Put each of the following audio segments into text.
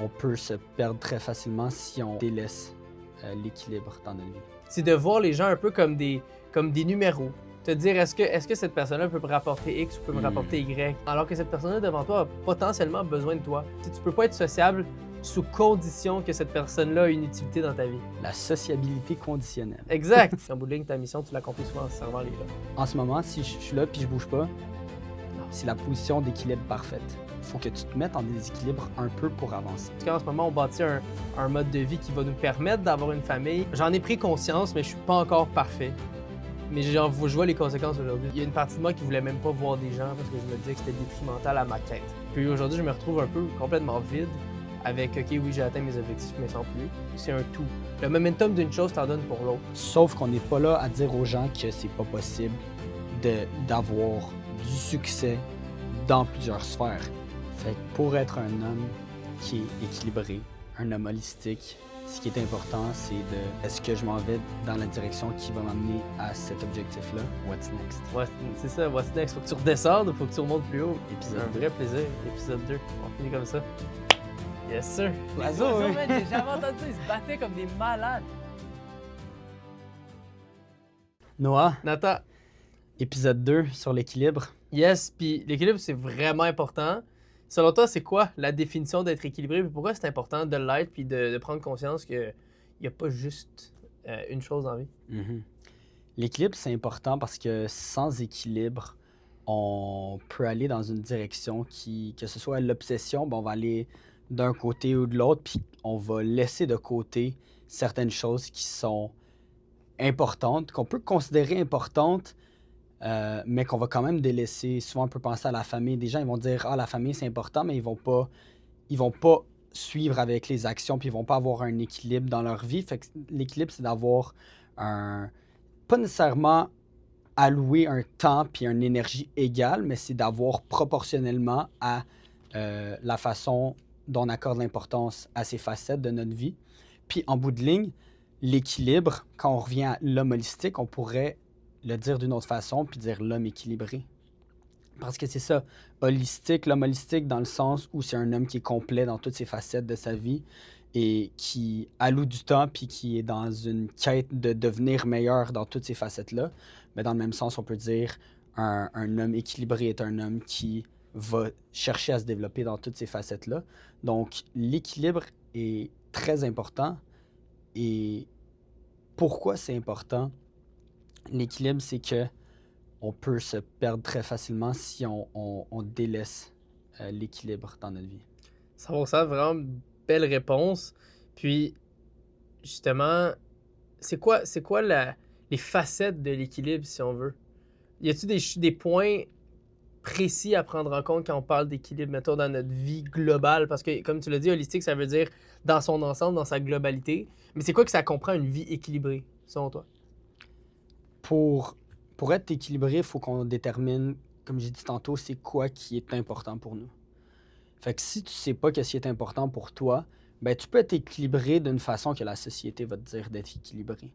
On peut se perdre très facilement si on délaisse l'équilibre dans notre vie. C'est de voir les gens un peu comme des numéros. Te dire, est-ce que cette personne-là peut me rapporter X ou peut me rapporter Y, alors que cette personne-là devant toi a potentiellement besoin de toi. Tu peux pas être sociable sous condition que cette personne-là a une utilité dans ta vie. La sociabilité conditionnelle. Exact! En bout de ligne, ta mission, tu l'accomplis souvent en servant les gars. En ce moment, si je suis là puis je bouge pas, c'est la position d'équilibre parfaite. Il faut que tu te mettes en déséquilibre un peu pour avancer. En tout cas, en ce moment, on bâtit un mode de vie qui va nous permettre d'avoir une famille. J'en ai pris conscience, mais je suis pas encore parfait. Mais je vois les conséquences aujourd'hui. Il y a une partie de moi qui voulait même pas voir des gens parce que je me disais que c'était détrimental à ma quête. Puis aujourd'hui, je me retrouve un peu complètement vide avec « OK, oui, j'ai atteint mes objectifs, mais sans plus ». C'est un tout. Le momentum d'une chose t'en donne pour l'autre. Sauf qu'on n'est pas là à dire aux gens que c'est pas possible d'avoir du succès dans plusieurs sphères. Fait que pour être un homme qui est équilibré, un homme holistique, ce qui est important, c'est est-ce que je m'en vais dans la direction qui va m'amener à cet objectif-là? What's next? Ouais, c'est ça, what's next? Faut que tu redescendes ou faut que tu remontes plus haut? Épisode un vrai plaisir, épisode 2. On finit comme ça. Yes sir! Les Oiseaux, oiseaux, oui. man, j'ai jamais entendu ça, ils se battaient comme des malades. Noah, Nathan, épisode 2 sur l'équilibre. yes, puis l'équilibre, c'est vraiment important. Selon toi, c'est quoi la définition d'être équilibré? Puis pourquoi c'est important de l'être puis de prendre conscience qu'il n'y a pas juste une chose en vie? Mhm. L'équilibre, c'est important parce que sans équilibre, on peut aller dans une direction que ce soit l'obsession, on va aller d'un côté ou de l'autre, puis on va laisser de côté certaines choses qui sont importantes, qu'on peut considérer importantes, mais qu'on va quand même délaisser. Souvent, on peut penser à la famille. Des gens, ils vont dire « Ah, la famille, c'est important », mais ils vont pas suivre avec les actions, puis ils vont pas avoir un équilibre dans leur vie. Fait que l'équilibre, c'est d'avoir pas nécessairement allouer un temps puis une énergie égale, mais c'est d'avoir proportionnellement à la façon dont on accorde l'importance à ces facettes de notre vie. Puis en bout de ligne, l'équilibre, quand on revient à l'homme holistique, on pourrait le dire d'une autre façon puis dire l'homme équilibré. Parce que c'est ça, holistique, l'homme holistique dans le sens où c'est un homme qui est complet dans toutes ses facettes de sa vie et qui alloue du temps puis qui est dans une quête de devenir meilleur dans toutes ces facettes-là. Mais dans le même sens, on peut dire un homme équilibré est un homme qui va chercher à se développer dans toutes ces facettes-là. Donc, l'équilibre est très important. Et pourquoi c'est important? L'équilibre, c'est que on peut se perdre très facilement si on délaisse l'équilibre dans notre vie. 100%, vraiment une belle réponse. Puis, justement, c'est quoi les facettes de l'équilibre, si on veut? Y a-t-il des points précis à prendre en compte quand on parle d'équilibre, mettons, dans notre vie globale? Parce que, comme tu l'as dit, holistique, ça veut dire dans son ensemble, dans sa globalité. Mais c'est quoi que ça comprend une vie équilibrée, selon toi? Pour être équilibré, il faut qu'on détermine, comme j'ai dit tantôt, c'est quoi qui est important pour nous. Fait que si tu sais pas ce qui est important pour toi, ben tu peux être équilibré d'une façon que la société va te dire d'être équilibré.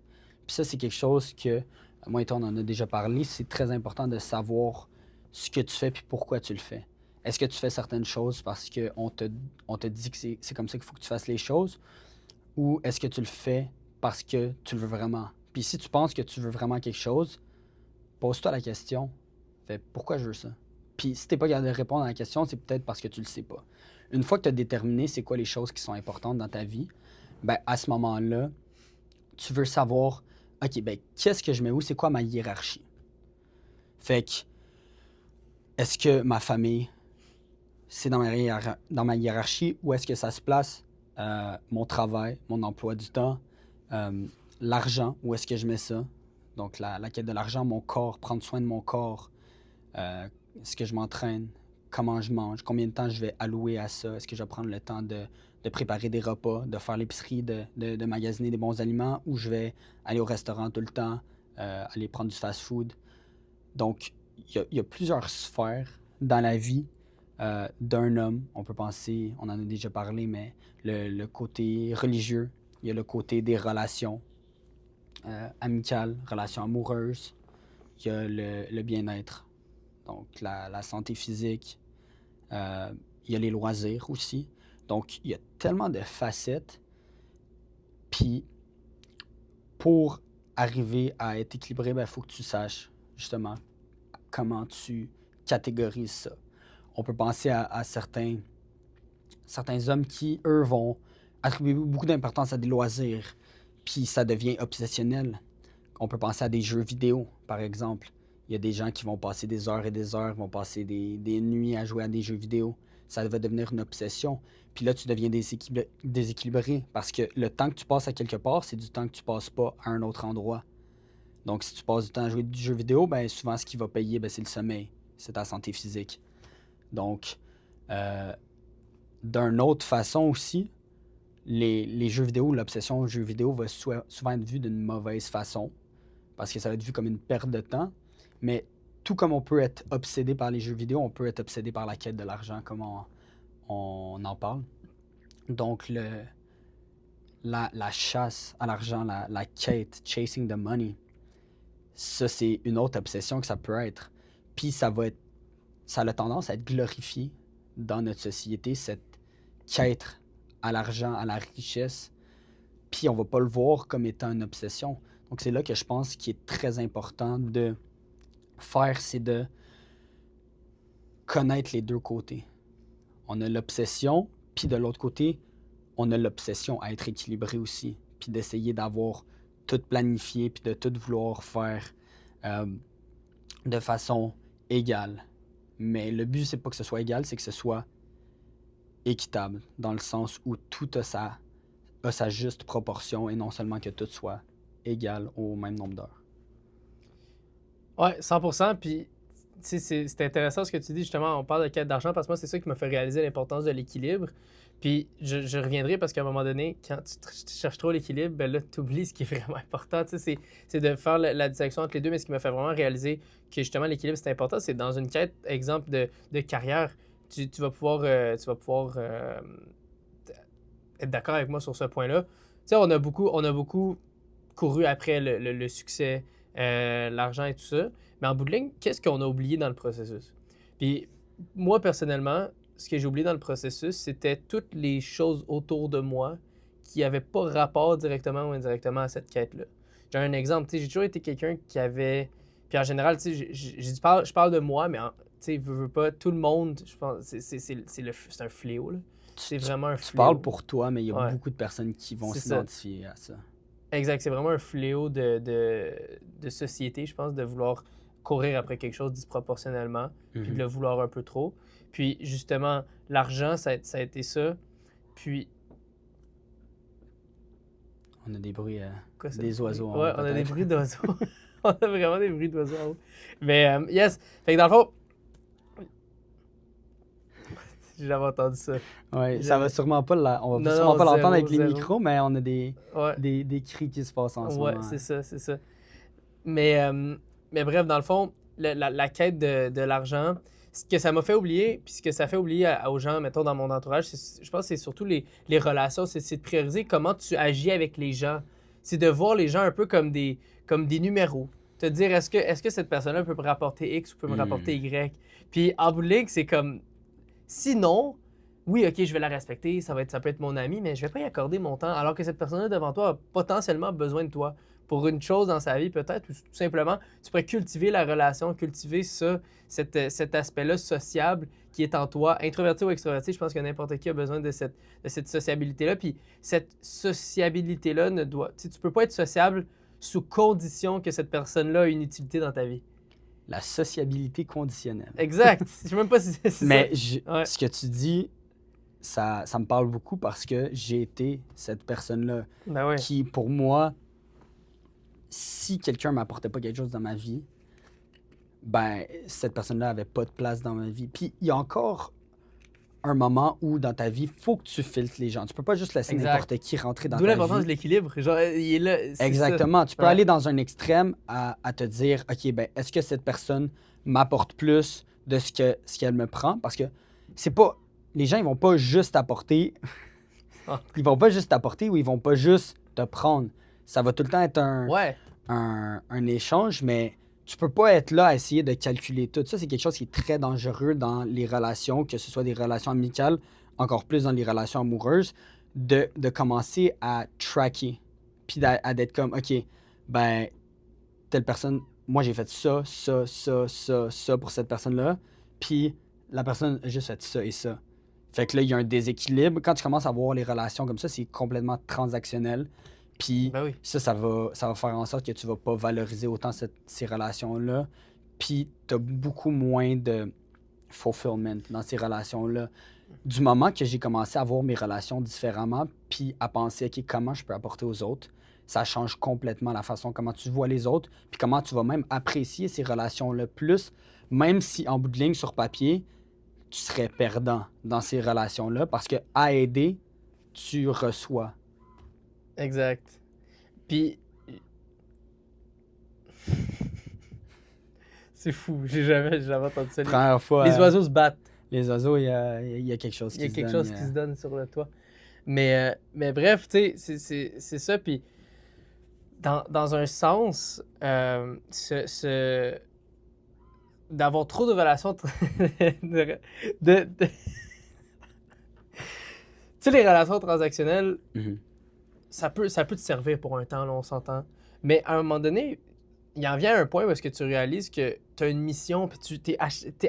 Puis ça, c'est quelque chose que, moi et toi, on en a déjà parlé, c'est très important de savoir ce que tu fais puis pourquoi tu le fais. Est-ce que tu fais certaines choses parce qu'on te dit que c'est comme ça qu'il faut que tu fasses les choses, ou est-ce que tu le fais parce que tu le veux vraiment? Puis si tu penses que tu veux vraiment quelque chose, pose-toi la question, fais pourquoi je veux ça? Puis si t'es pas capable de répondre à la question, c'est peut-être parce que tu le sais pas. Une fois que tu as déterminé c'est quoi les choses qui sont importantes dans ta vie, ben à ce moment-là, tu veux savoir, OK, ben qu'est-ce que je mets où? C'est quoi ma hiérarchie? Fait que, est-ce que ma famille, c'est dans ma hiérarchie, ou est-ce que ça se place mon travail, mon emploi du temps, l'argent, où est-ce que je mets ça? Donc la quête de l'argent, mon corps, prendre soin de mon corps, est-ce que je m'entraîne, comment je mange, combien de temps je vais allouer à ça, est-ce que je vais prendre le temps de préparer des repas, de faire l'épicerie, de magasiner des bons aliments, ou je vais aller au restaurant tout le temps, aller prendre du fast-food. Donc, il y a plusieurs sphères dans la vie d'un homme. On peut penser, on en a déjà parlé, mais le côté religieux, il y a le côté des relations amicales, relations amoureuses, il y a le bien-être, donc la santé physique, il y a les loisirs aussi. Donc, il y a tellement de facettes. Puis, pour arriver à être équilibré, il faut que tu saches justement comment tu catégorises ça. On peut penser à certains hommes qui, eux, vont attribuer beaucoup d'importance à des loisirs, puis ça devient obsessionnel. On peut penser à des jeux vidéo, par exemple. Il y a des gens qui vont passer des heures et des heures, vont passer des nuits à jouer à des jeux vidéo. Ça va devenir une obsession. Puis là, tu deviens déséquilibré parce que le temps que tu passes à quelque part, c'est du temps que tu passes pas à un autre endroit. Donc, si tu passes du temps à jouer du jeu vidéo, ben souvent, ce qui va payer, ben, c'est le sommeil. C'est ta santé physique. Donc, d'une autre façon aussi, les jeux vidéo, l'obsession aux jeux vidéo va souvent être vue d'une mauvaise façon parce que ça va être vu comme une perte de temps. Mais tout comme on peut être obsédé par les jeux vidéo, on peut être obsédé par la quête de l'argent, comme on en parle. Donc, la chasse à l'argent, la quête, chasing the money, ça, c'est une autre obsession que ça peut être. Puis ça a tendance à être glorifié dans notre société, cette quête à l'argent, à la richesse. Puis on va pas le voir comme étant une obsession. Donc c'est là que je pense qu'il est très important de faire, c'est de connaître les deux côtés. On a l'obsession, puis de l'autre côté, on a l'obsession à être équilibré aussi, puis d'essayer d'avoir tout planifié, puis de tout vouloir faire de façon égale. Mais le but, c'est pas que ce soit égal, c'est que ce soit équitable, dans le sens où tout a sa juste proportion et non seulement que tout soit égal au même nombre d'heures. Ouais, 100%. Puis, tu sais, c'est intéressant ce que tu dis, justement. On parle de quête d'argent parce que moi, c'est ça qui m'a fait réaliser l'importance de l'équilibre. Puis, je reviendrai parce qu'à un moment donné, quand tu cherches trop l'équilibre, ben là, tu oublies ce qui est vraiment important. Tu sais, c'est de faire la distinction entre les deux. Mais ce qui m'a fait vraiment réaliser que, justement, l'équilibre, c'est important, c'est dans une quête, exemple, de carrière, tu vas pouvoir, être d'accord avec moi sur ce point-là. Tu sais, on a beaucoup couru après le succès, l'argent et tout ça. Mais en bout de ligne, qu'est-ce qu'on a oublié dans le processus? Puis moi, personnellement, ce que j'ai oublié dans le processus, c'était toutes les choses autour de moi qui n'avaient pas rapport directement ou indirectement à cette quête-là. J'ai un exemple, tu sais, j'ai toujours été quelqu'un qui avait... Puis en général, tu sais, je parle de moi, mais tu sais, veux pas, tout le monde, je pense, c'est un fléau, là. C'est vraiment un Tu fléau. parles pour toi, mais il y a Ouais. beaucoup de personnes qui vont C'est ça. s'identifier à ça. Exact, c'est vraiment un fléau de société, je pense, de vouloir courir après quelque chose disproportionnellement, puis de le vouloir un peu trop. Puis justement, l'argent, ça a été ça. Puis, On a des bruits, quoi ça? des oiseaux en haut, Ouais, on a des peut-être. bruits d'oiseaux. On a vraiment des bruits d'oiseaux en haut. Mais, yes! Fait que dans le fond, j'avais entendu ça. Ouais, ça va sûrement pas on va Non, sûrement non, pas l'entendre zéro, avec les zéro. micros, mais on a des Ouais, cris qui se passent en ce ouais, moment. c'est ça, c'est ça. Mais bref, dans le fond, la quête de l'argent, ce que ça m'a fait oublier, puis ce que ça fait oublier aux gens, mettons, dans mon entourage, je pense que c'est surtout les relations, c'est de prioriser comment tu agis avec les gens. C'est de voir les gens un peu comme des numéros. Te dire, est-ce que cette personne-là peut me rapporter X ou peut me rapporter Y? Puis en bout de ligne, c'est comme, sinon, oui, ok, je vais la respecter, ça peut être mon ami, mais je vais pas y accorder mon temps, alors que cette personne-là devant toi a potentiellement besoin de toi pour une chose dans sa vie, peut-être, ou tout simplement, tu pourrais cultiver la relation, cultiver ça, cet aspect-là sociable qui est en toi, introverti ou extroverti. Je pense que n'importe qui a besoin de cette sociabilité-là. Puis cette sociabilité-là ne doit. Tu peux pas être sociable sous condition que cette personne-là a une utilité dans ta vie. La sociabilité conditionnelle. Exact. Je sais même pas si c'est ça. Mais Ouais. ce que tu dis, ça me parle beaucoup parce que j'ai été cette personne-là Ben ouais. qui, pour moi, si quelqu'un m'apportait pas quelque chose dans ma vie, ben, cette personne-là avait pas de place dans ma vie. Puis il y a encore un moment où dans ta vie, il faut que tu filtres les gens. Tu peux pas juste laisser Exact. n'importe qui rentrer dans D'où ta l'importance vie. de l'équilibre. Genre, il est là. C'est Exactement. ça. Tu peux Ouais. aller dans un extrême à te dire, OK, ben, est-ce que cette personne m'apporte plus de ce qu'elle me prend? Parce que c'est pas... Les gens, ils vont pas juste t'apporter... Ah. Ils vont pas juste t'apporter ou ils vont pas juste te prendre. Ça va tout le temps être Ouais. un échange, mais tu peux pas être là à essayer de calculer tout. Ça, c'est quelque chose qui est très dangereux dans les relations, que ce soit des relations amicales, encore plus dans les relations amoureuses, de commencer à tracker, puis à d'être comme, OK, ben, telle personne, moi j'ai fait ça pour cette personne-là, puis la personne a juste fait ça et ça. Fait que là, il y a un déséquilibre. Quand tu commences à voir les relations comme ça, c'est complètement transactionnel. Puis Ben oui. ça va faire en sorte que tu vas pas valoriser autant ces relations-là. Puis tu as beaucoup moins de fulfillment dans ces relations-là. Du moment que j'ai commencé à voir mes relations différemment, puis à penser, OK, comment je peux apporter aux autres, ça change complètement la façon comment tu vois les autres, puis comment tu vas même apprécier ces relations-là plus, même si en bout de ligne, sur papier, tu serais perdant dans ces relations-là, parce que à aider, tu reçois. Exact. Puis, c'est fou, j'ai jamais entendu ça. Première fois, Les oiseaux se battent. les oiseaux, il y a quelque chose Il y a qui se quelque donne. chose qui se donne sur le toit. Mais bref, tu sais, c'est ça. Puis, dans un sens, d'avoir trop de relations. Tu sais, les relations transactionnelles, Mhm. ça peut te servir pour un temps, là, on s'entend. Mais à un moment donné, il en vient un point où est-ce que tu réalises que tu as une mission, puis tu t'es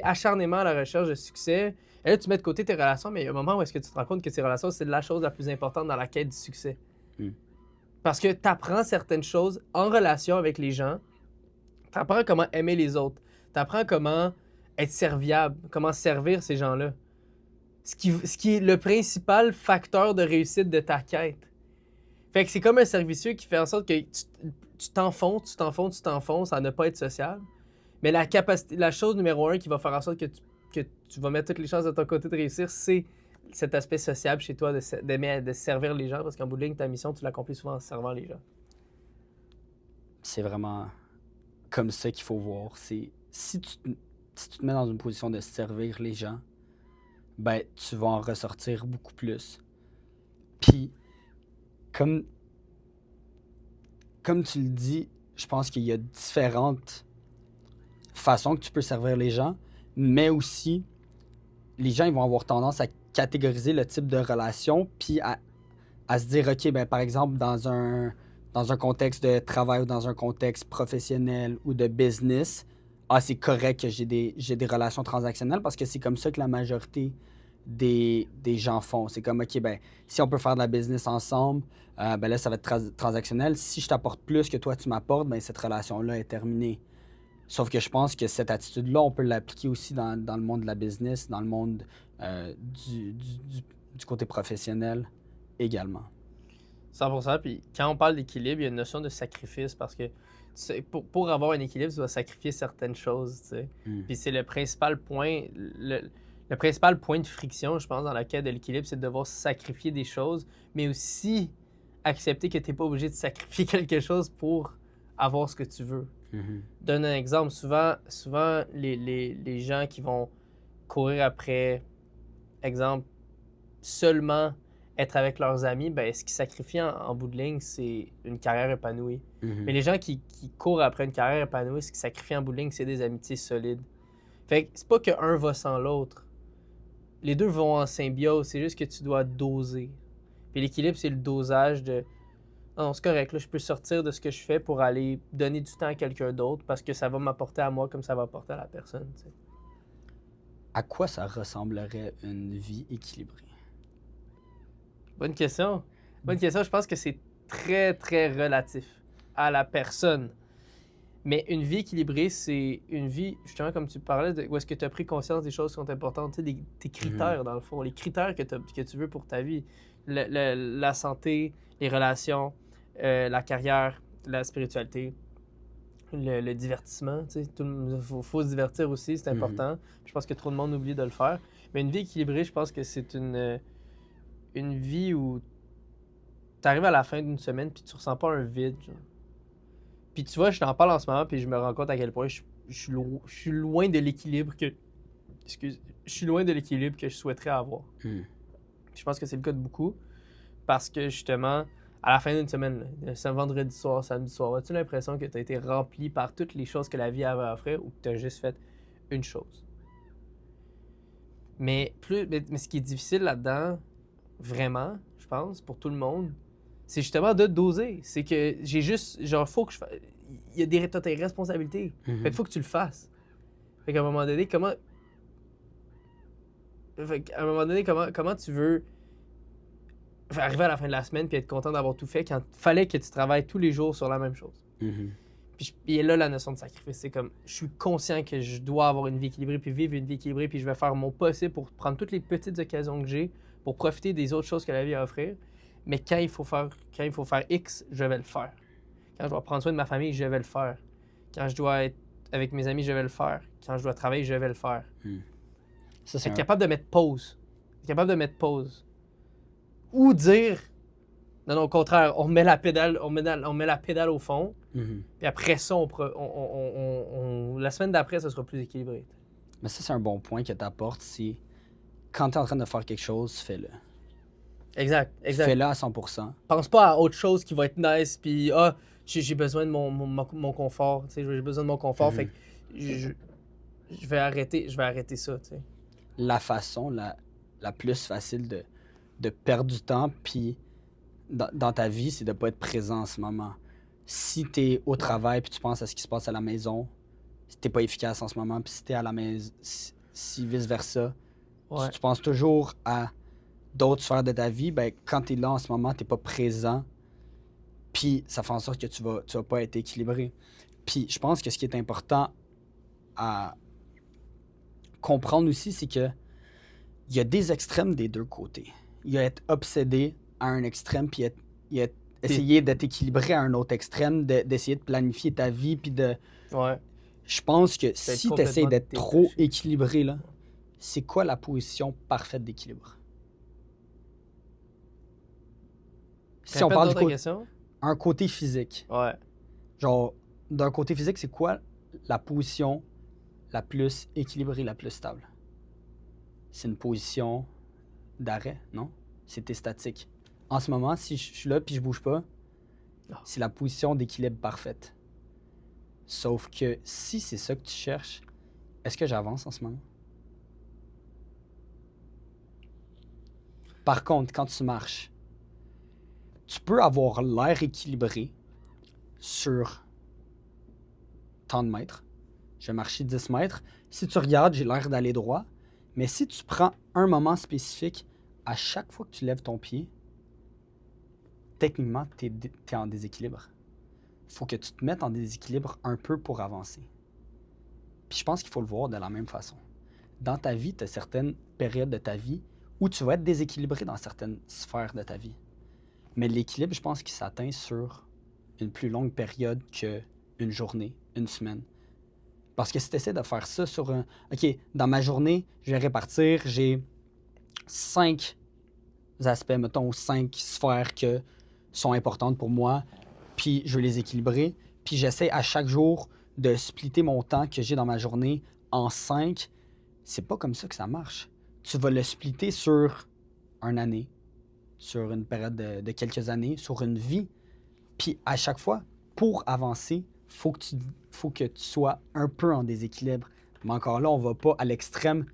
acharnément à la recherche de succès. Et là, tu mets de côté tes relations, mais il y a un moment où est-ce que tu te rends compte que tes relations, c'est la chose la plus importante dans la quête du succès. Mm. Parce que tu apprends certaines choses en relation avec les gens. Tu apprends comment aimer les autres. Tu apprends comment être serviable, comment servir ces gens-là. Ce qui est le principal facteur de réussite de ta quête. Fait que c'est comme un servicieux qui fait en sorte que tu t'enfonces à ne pas être sociable. Mais la chose numéro un qui va faire en sorte que tu vas mettre toutes les chances de ton côté de réussir, c'est cet aspect sociable chez toi, d'aimer de servir les gens, parce qu'en bout de ligne, ta mission, tu l'accomplis souvent en servant les gens. C'est vraiment comme ça qu'il faut voir. C'est si tu te mets dans une position de servir les gens, ben tu vas en ressortir beaucoup plus. Puis comme comme tu le dis, je pense qu'il y a différentes façons que tu peux servir les gens, mais aussi les gens ils vont avoir tendance à catégoriser le type de relation, puis à se dire, OK, ben, par exemple, dans un contexte de travail ou dans un contexte professionnel ou de business, c'est correct que j'ai des relations transactionnelles parce que c'est comme ça que la majorité des gens font. C'est comme, OK, ben, si on peut faire de la business ensemble, ben là, ça va être transactionnel. Si je t'apporte plus que toi, tu m'apportes, ben, cette relation-là est terminée. Sauf que je pense que cette attitude-là, on peut l'appliquer aussi dans le monde de la business, dans le monde du côté professionnel également. 100%. Puis quand on parle d'équilibre, il y a une notion de sacrifice parce que pour avoir un équilibre, tu dois sacrifier certaines choses, tu sais. Mm. Puis c'est le principal point, le principal point de friction, je pense, dans la quête de l'équilibre, c'est de devoir sacrifier des choses, mais aussi accepter que tu n'es pas obligé de sacrifier quelque chose pour avoir ce que tu veux. Mhm. Donne un exemple. Souvent les gens qui vont courir après, exemple, seulement être avec leurs amis, ben, ce qu'ils sacrifient en bout de ligne, c'est une carrière épanouie. Mhm. Mais les gens qui courent après une carrière épanouie, ce qu'ils sacrifient en bout de ligne, c'est des amitiés solides. Fait que c'est pas qu'un va sans l'autre. Les deux vont en symbiose, c'est juste que tu dois doser. Puis l'équilibre, c'est le dosage de non, c'est correct, là, je peux sortir de ce que je fais pour aller donner du temps à quelqu'un d'autre parce que ça va m'apporter à moi comme ça va apporter à la personne. Tu sais. À quoi ça ressemblerait une vie équilibrée? Bonne question. Bonne question. Je pense que c'est très, très relatif à la personne. Mais une vie équilibrée, c'est une vie, justement, comme tu parlais, où est-ce que tu as pris conscience des choses qui sont importantes, tu sais, tes critères, dans le fond, les critères que tu veux pour ta vie. La santé, les relations, la carrière, la spiritualité, le divertissement. Tu sais, faut se divertir aussi, c'est important. Je pense que trop de monde oublie de le faire. Mais une vie équilibrée, je pense que c'est une vie où tu arrives à la fin d'une semaine puis tu ressens pas un vide. Genre. Puis tu vois, je t'en parle en ce moment puis je me rends compte à quel point je suis loin de l'équilibre que... Excuse. Je suis loin de l'équilibre que je souhaiterais avoir. Je pense que c'est le cas de beaucoup. Parce que justement, à la fin d'une semaine, c'est vendredi soir, samedi soir, as-tu l'impression que tu as été rempli par toutes les choses que la vie avait à offrir ou que tu as juste fait une chose? Mais ce qui est difficile là-dedans, vraiment, je pense, pour tout le monde, c'est justement de doser. C'est que j'ai juste, genre, faut que je fasse. Il y a t'as tes responsabilités. Fait qu'il faut que tu le fasses. Fait qu'à un moment donné, comment tu veux arriver à la fin de la semaine puis être content d'avoir tout fait quand il fallait que tu travailles tous les jours sur la même chose? Puis là, la notion de sacrifice, c'est comme, je suis conscient que je dois avoir une vie équilibrée, puis vivre une vie équilibrée, puis je vais faire mon possible pour prendre toutes les petites occasions que j'ai, pour profiter des autres choses que la vie a à offrir. Mais quand il faut faire X, je vais le faire. Quand je dois prendre soin de ma famille, je vais le faire. Quand je dois être avec mes amis, je vais le faire. Quand je dois travailler, je vais le faire. Ça, c'est Être capable de mettre pause. Être capable de mettre pause. Ou dire, non, au contraire, on met la pédale au fond. Puis après ça, la semaine d'après, ça sera plus équilibré. Mais ça, c'est un bon point que tu apportes. C'est quand tu es en train de faire quelque chose, fais-le. Exact. Fais-le à 100%. Pense pas à autre chose qui va être nice, puis j'ai besoin de mon confort. J'ai besoin de mon confort, fait que je vais arrêter ça. T'sais. La façon la plus facile de perdre du temps puis dans ta vie, c'est de ne pas être présent en ce moment. Si tu es au travail puis tu penses à ce qui se passe à la maison, si tu n'es pas efficace en ce moment, puis si tu es à la maison, si vice-versa, tu penses toujours à d'autres sphères de ta vie, ben, quand tu es là en ce moment, tu n'es pas présent, puis ça fait en sorte que tu vas pas être équilibré. Puis je pense que ce qui est important à comprendre aussi, c'est que il y a des extrêmes des deux côtés. Il y a être obsédé à un extrême, puis essayer d'être équilibré à un autre extrême, d'essayer de planifier ta vie, puis de... Ouais. Je pense que si tu essaies d'être trop équilibré, là, c'est quoi la position parfaite d'équilibre? Si on parle un côté physique. Ouais. Genre, d'un côté physique, c'est quoi la position la plus équilibrée, la plus stable? C'est une position d'arrêt, non? C'était statique. En ce moment, si je suis là puis je bouge pas, c'est la position d'équilibre parfaite. Sauf que si c'est ça que tu cherches, est-ce que j'avance en ce moment? Par contre, quand tu marches, tu peux avoir l'air équilibré sur tant de mètres. Je vais marcher 10 mètres. Si tu regardes, j'ai l'air d'aller droit. Mais si tu prends un moment spécifique, à chaque fois que tu lèves ton pied, techniquement, tu es en déséquilibre. Il faut que tu te mettes en déséquilibre un peu pour avancer. Puis je pense qu'il faut le voir de la même façon. Dans ta vie, tu as certaines périodes de ta vie où tu vas être déséquilibré dans certaines sphères de ta vie. Mais l'équilibre, je pense qu'il s'atteint sur une plus longue période qu'une journée, une semaine. Parce que si tu essaies de faire ça sur un... OK, dans ma journée, je vais répartir, j'ai 5 aspects, mettons, 5 sphères qui sont importantes pour moi, puis je vais les équilibrer, puis j'essaie à chaque jour de splitter mon temps que j'ai dans ma journée en 5. C'est pas comme ça que ça marche. Tu vas le splitter sur une année, sur une période de quelques années, sur une vie. Puis à chaque fois, pour avancer, faut que tu sois un peu en déséquilibre. Mais encore là, on va pas à l'extrême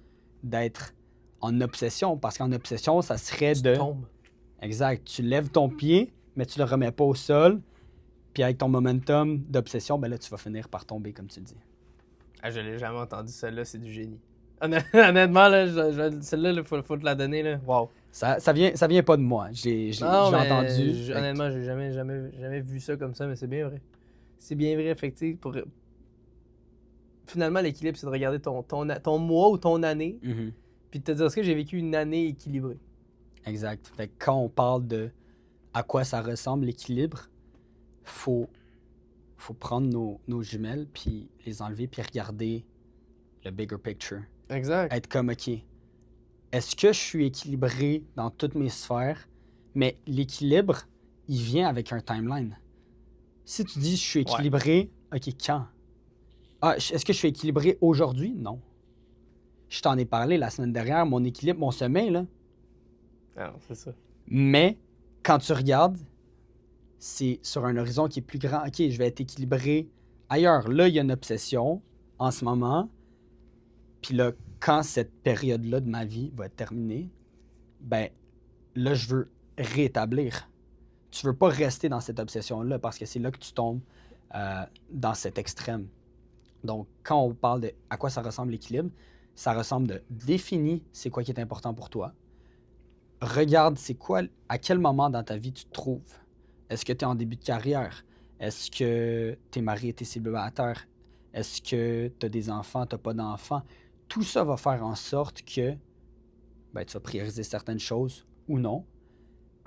d'être en obsession, parce qu'en obsession, ça serait tu tombes. Exact. Tu lèves ton pied, mais tu le remets pas au sol. Puis avec ton momentum d'obsession, ben là, tu vas finir par tomber, comme tu dis. Ah, je l'ai jamais entendu, celle-là, c'est du génie. Honnêtement, là, celle-là, il faut te la donner. Là. Wow. Ça vient pas de moi. J'ai entendu. Honnêtement, j'ai jamais vu ça comme ça, mais c'est bien vrai. C'est bien vrai, effectivement. Finalement, l'équilibre, c'est de regarder ton mois ou ton année, puis de te dire, est-ce que j'ai vécu une année équilibrée? Exact. Fait que quand on parle de à quoi ça ressemble l'équilibre, faut prendre nos jumelles, puis les enlever, puis regarder le bigger picture. Exact. Être comme, OK, est-ce que je suis équilibré dans toutes mes sphères? Mais l'équilibre, il vient avec un timeline. Si tu dis je suis équilibré, OK, quand? Ah, est-ce que je suis équilibré aujourd'hui? Non. Je t'en ai parlé la semaine dernière, mon équilibre, mon sommeil, là. Ah, c'est ça. Mais quand tu regardes, c'est sur un horizon qui est plus grand. OK, je vais être équilibré ailleurs. Là, il y a une obsession en ce moment. Puis là, quand cette période-là de ma vie va être terminée, ben là, je veux rétablir. Tu veux pas rester dans cette obsession-là parce que c'est là que tu tombes dans cet extrême. Donc, quand on parle de à quoi ça ressemble l'équilibre, ça ressemble de définir c'est quoi qui est important pour toi. Regarde c'est quoi, à quel moment dans ta vie tu te trouves. Est-ce que tu es en début de carrière? Est-ce que tu es marié, tu es célibataire? Est-ce que tu as des enfants, tu n'as pas d'enfants? Tout ça va faire en sorte que ben, tu vas prioriser certaines choses ou non.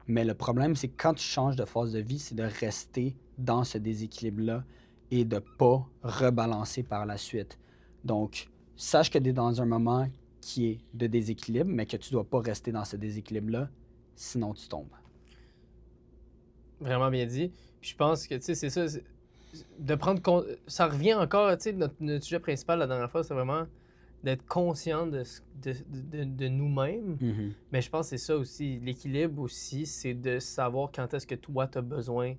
Mais le problème, c'est que quand tu changes de phase de vie, c'est de rester dans ce déséquilibre-là et de ne pas rebalancer par la suite. Donc, sache que tu es dans un moment qui est de déséquilibre, mais que tu ne dois pas rester dans ce déséquilibre-là, sinon tu tombes. Vraiment bien dit. Puis je pense que, tu sais, c'est ça. De prendre compte. Ça revient encore, tu sais, notre sujet principal la dernière fois, c'est vraiment d'être conscient de nous-mêmes. Mm-hmm. Mais je pense que c'est ça aussi. L'équilibre aussi, c'est de savoir quand est-ce que toi, tu as besoin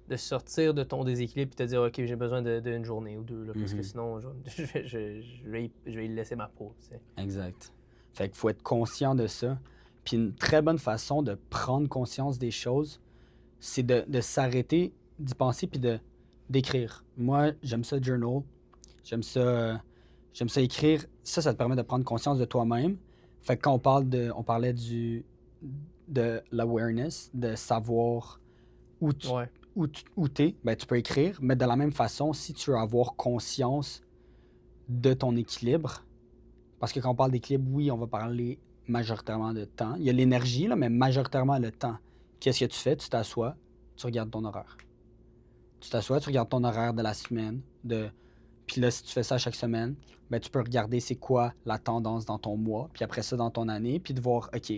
de sortir de ton déséquilibre et te dire, OK, j'ai besoin d'une journée ou deux, là, parce que sinon, je vais y laisser ma peau. Tu sais. Exact. Fait qu'il faut être conscient de ça. Puis une très bonne façon de prendre conscience des choses, c'est de s'arrêter, d'y penser, puis d'écrire. Moi, j'aime ça journal. J'aime ça écrire. Ça te permet de prendre conscience de toi-même. Fait que quand on parlait de l'awareness, de savoir où tu Ouais. où t'es, ben, tu peux écrire. Mais de la même façon, si tu veux avoir conscience de ton équilibre, parce que quand on parle d'équilibre, oui, on va parler majoritairement de temps. Il y a l'énergie, là, mais majoritairement le temps. Qu'est-ce que tu fais? Tu t'assois, tu regardes ton horaire. Tu t'assois, tu regardes ton horaire de la semaine. Puis là, si tu fais ça chaque semaine, ben, tu peux regarder c'est quoi la tendance dans ton mois, puis après ça dans ton année, puis de voir, OK,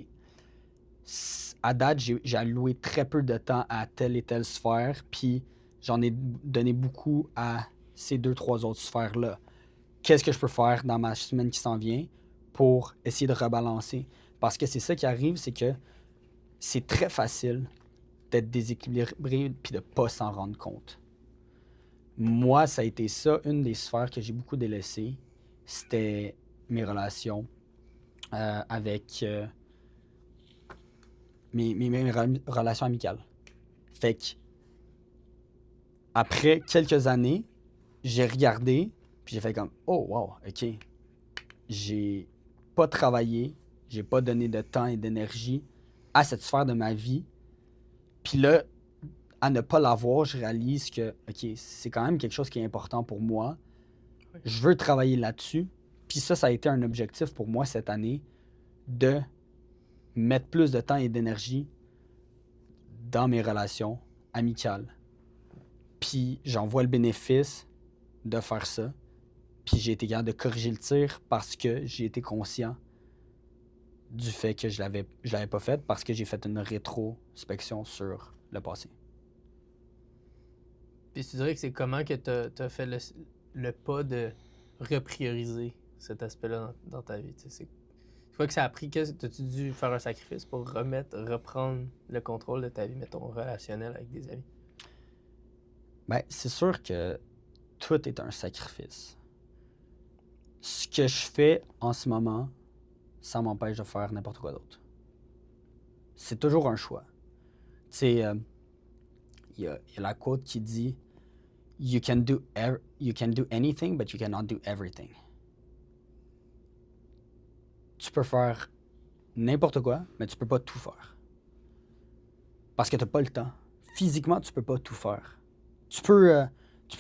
à date, j'ai alloué très peu de temps à telle et telle sphère, puis j'en ai donné beaucoup à ces 2, 3 autres sphères-là. Qu'est-ce que je peux faire dans ma semaine qui s'en vient pour essayer de rebalancer? Parce que c'est ça qui arrive, c'est que c'est très facile d'être déséquilibré puis de ne pas s'en rendre compte. Moi, ça a été ça, une des sphères que j'ai beaucoup délaissées, c'était mes relations avec mes relations amicales. Fait que, après quelques années, j'ai regardé, puis j'ai fait comme, oh wow, ok, j'ai pas travaillé, j'ai pas donné de temps et d'énergie à cette sphère de ma vie. Puis là, à ne pas l'avoir, je réalise que, ok, c'est quand même quelque chose qui est important pour moi. Je veux travailler là-dessus. Puis ça a été un objectif pour moi cette année de mettre plus de temps et d'énergie dans mes relations amicales. Puis j'en vois le bénéfice de faire ça. Puis j'ai été capable de corriger le tir parce que j'ai été conscient du fait que je l'avais pas fait parce que j'ai fait une rétrospection sur le passé. Puis tu dirais que c'est comment que tu as fait le pas de reprioriser cet aspect-là dans ta vie? C'est quoi que ça a pris? As-tu dû faire un sacrifice pour reprendre le contrôle de ta vie, mettons, relationnel avec des amis? Ben, c'est sûr que tout est un sacrifice. Ce que je fais en ce moment, ça m'empêche de faire n'importe quoi d'autre. C'est toujours un choix. Tu sais, il y a la quote qui dit you can do anything, but you cannot do everything. Tu peux faire n'importe quoi, mais tu peux pas tout faire. Parce que tu n'as pas le temps. Physiquement, tu peux pas tout faire. Tu peux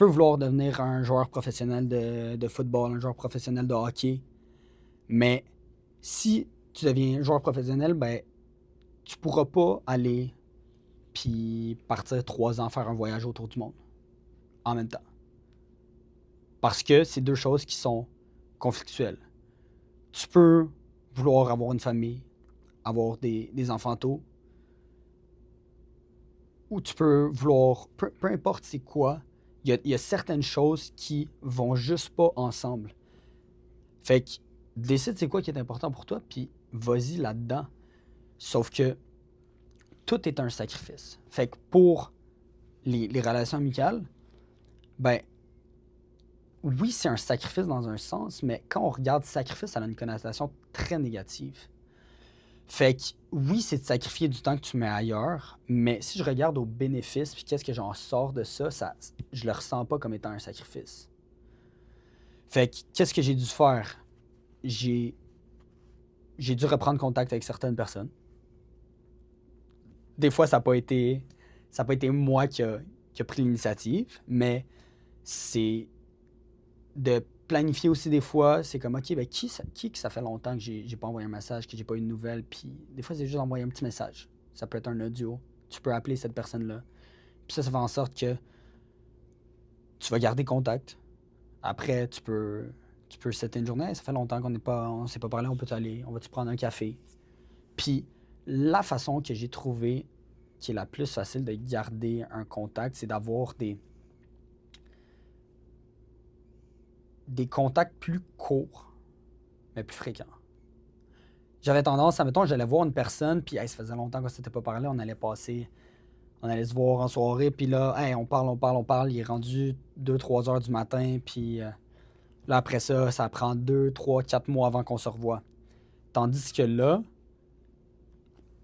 vouloir devenir un joueur professionnel de football, un joueur professionnel de hockey, mais si tu deviens joueur professionnel, ben, tu pourras pas aller puis partir 3 ans faire un voyage autour du monde en même temps. Parce que c'est deux choses qui sont conflictuelles. Tu peux vouloir avoir une famille, avoir des enfants tôt, ou tu peux vouloir, peu importe c'est quoi, il y a certaines choses qui vont juste pas ensemble. Fait que décide c'est quoi qui est important pour toi, puis vas-y là-dedans. Sauf que tout est un sacrifice. Fait que pour les relations amicales, ben oui, c'est un sacrifice dans un sens, mais quand on regarde sacrifice, ça a une connotation très négative. Fait que oui, c'est de sacrifier du temps que tu mets ailleurs, mais si je regarde aux bénéfices puis qu'est-ce que j'en sors de ça, je le ressens pas comme étant un sacrifice. Fait que qu'est-ce que j'ai dû faire? J'ai dû reprendre contact avec certaines personnes. Des fois, ça n'a pas été moi qui a pris l'initiative, mais c'est de planifier aussi des fois. C'est comme, OK, ben qui que ça fait longtemps que j'ai pas envoyé un message, que j'ai pas eu de nouvelles, puis des fois, c'est juste envoyer un petit message. Ça peut être un audio. Tu peux appeler cette personne-là. Puis ça fait en sorte que tu vas garder contact. Après, tu peux setter une journée. Ça fait longtemps on s'est pas parlé, on peut aller, on va-tu prendre un café? Puis la façon que j'ai trouvé qui est la plus facile de garder un contact, c'est d'avoir des contacts plus courts, mais plus fréquents. J'avais tendance, mettons, j'allais voir une personne, puis hey, ça faisait longtemps qu'on s'était pas parlé, on allait se voir en soirée, puis là, hey, on parle, il est rendu 2-3 heures du matin, puis là, après ça, ça prend 2, 3, 4 mois avant qu'on se revoie. Tandis que là,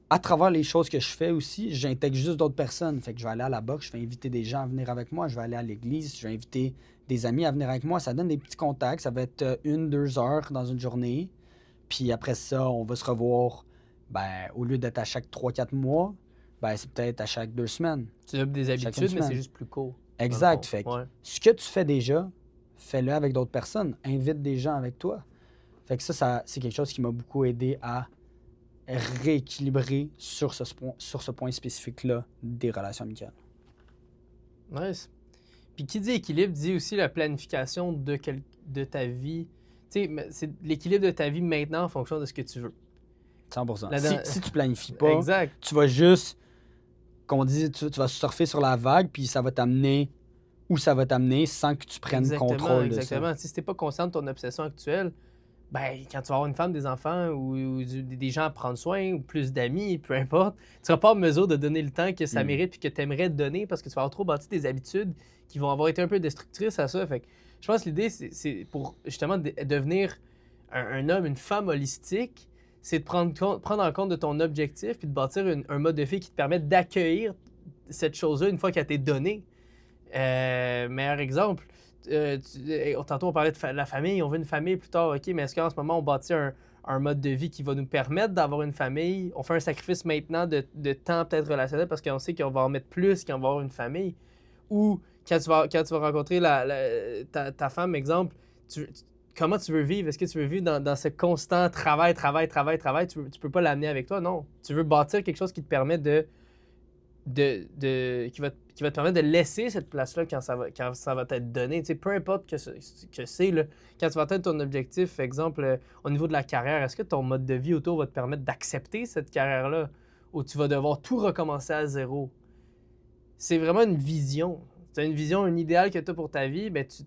à travers les choses que je fais aussi, j'intègre juste d'autres personnes. Fait que je vais aller à la boxe, je vais inviter des gens à venir avec moi, je vais aller à l'église, je vais inviter des amis à venir avec moi. Ça donne des petits contacts, ça va être 1-2 heures dans une journée. Puis après ça, on va se revoir, ben, au lieu d'être à chaque 3-4 mois, ben, c'est peut-être à chaque 2 semaines. Tu as des habitudes, mais c'est juste plus court. Exact. Fait que ce que tu fais déjà, fais-le avec d'autres personnes. Invite des gens avec toi. Fait que ça c'est quelque chose qui m'a beaucoup aidé à rééquilibrer sur ce point spécifique-là des relations amicales. Nice. Puis qui dit équilibre dit aussi la planification de ta vie. Tu sais, c'est l'équilibre de ta vie maintenant en fonction de ce que tu veux. 100%. Si tu planifies pas, exact. Tu vas juste, comme on dit, tu vas surfer sur la vague, puis ça va t'amener où ça va t'amener sans que tu prennes contrôle de ça. Exactement. Si t'es pas conscient de ton obsession actuelle, ben, quand tu vas avoir une femme, des enfants ou des gens à prendre soin ou plus d'amis, peu importe, tu seras pas en mesure de donner le temps que ça mérite puis que tu aimerais donner parce que tu vas avoir trop bâti des habitudes qui vont avoir été un peu destructrices à ça. Fait que je pense que l'idée, c'est pour justement devenir un homme, une femme holistique, c'est de prendre en compte de ton objectif puis de bâtir un mode de vie qui te permet d'accueillir cette chose-là une fois qu'elle t'est donnée. Meilleur exemple, tantôt on parlait de la famille, on veut une famille plus tard, ok, mais est-ce qu'en ce moment on bâtit un mode de vie qui va nous permettre d'avoir une famille? On fait un sacrifice maintenant de temps peut-être relationnel parce qu'on sait qu'on va en mettre plus quand on va avoir une famille? Ou quand tu vas rencontrer ta femme, exemple, comment tu veux vivre? Est-ce que tu veux vivre dans ce constant travail? Tu peux pas l'amener avec toi? Non. Tu veux bâtir quelque chose qui te permet qui va te permettre de laisser cette place-là quand ça va t'être donné. Tu sais, peu importe que c'est, là, quand tu vas atteindre ton objectif, exemple, au niveau de la carrière, est-ce que ton mode de vie autour va te permettre d'accepter cette carrière-là ou tu vas devoir tout recommencer à zéro? C'est vraiment une vision. Tu as une vision, un idéal que tu as pour ta vie, ben tu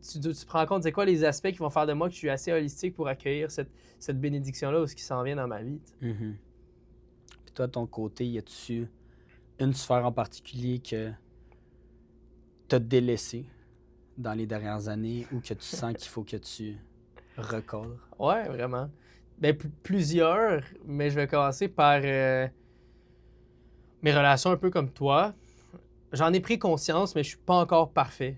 prends en compte c'est quoi les aspects qui vont faire de moi que je suis assez holistique pour accueillir cette bénédiction-là ou ce qui s'en vient dans ma vie. Mm-hmm. Puis toi, de ton côté, y a-tu une sphère en particulier que t'as délaissé dans les dernières années ou que tu sens qu'il faut que tu recadres? Ouais, vraiment. Ben, plusieurs, mais je vais commencer par mes relations un peu comme toi. J'en ai pris conscience, mais je suis pas encore parfait.